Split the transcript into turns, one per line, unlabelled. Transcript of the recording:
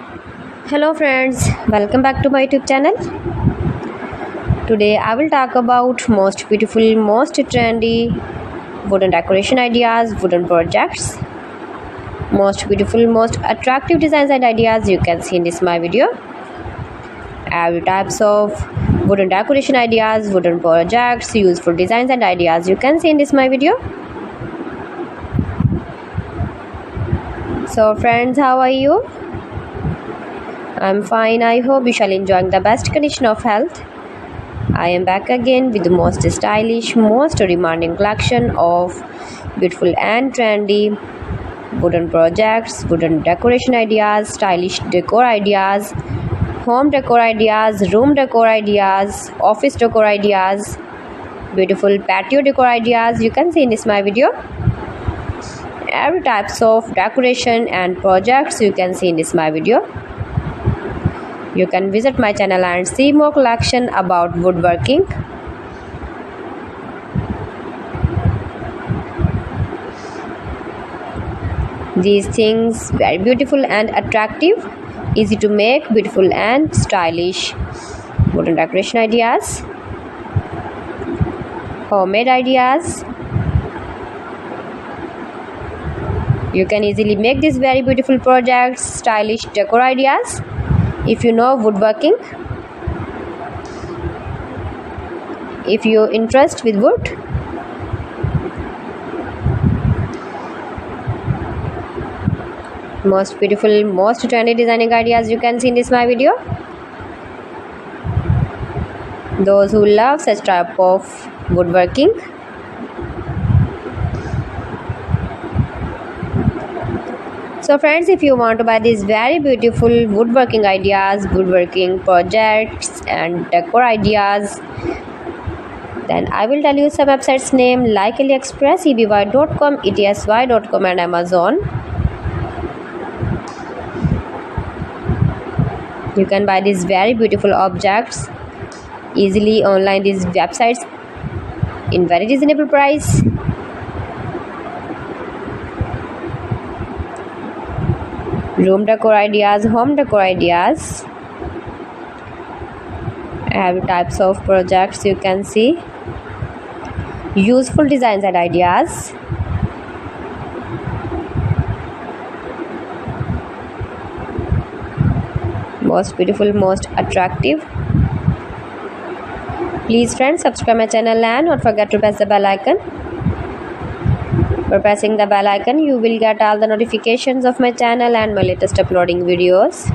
Hello friends, welcome back to my YouTube channel. Today I will talk about most beautiful, most trendy wooden decoration ideas, wooden projects, most beautiful, most attractive designs and ideas you can see in this my video. Every types of wooden decoration ideas, wooden projects, useful designs and ideas you can see in this my video. So friends, how are you? I'm fine. I hope you shall enjoying the best condition of health. I am back again with the most stylish, most demanding collection of beautiful and trendy wooden projects, wooden decoration ideas, stylish decor ideas, home decor ideas, room decor ideas, office decor ideas, beautiful patio decor ideas you can see in this my video. Every types of decoration and projects you can see in this my video. You can visit my channel and see more collection about woodworking. These things very beautiful and attractive, easy to make, beautiful and stylish wooden decoration ideas, homemade ideas. You can easily make these very beautiful projects, stylish decor ideas. If you know woodworking, if you interest with wood, most beautiful, most trendy designing ideas you can see in this my video. Those who love such type of woodworking, so friends, if you want to buy these very beautiful woodworking ideas, woodworking projects and decor ideas, then I will tell you some websites name like AliExpress, eby.com, etsy.com and Amazon. You can buy these very beautiful objects easily online, these websites in very reasonable price. Room decor ideas, home decor ideas, every types of projects you can see, useful designs and ideas, most beautiful, most attractive. Please friends, subscribe my channel and don't forget to press the bell icon. For pressing the bell icon, you will get all the notifications of my channel and my latest uploading videos.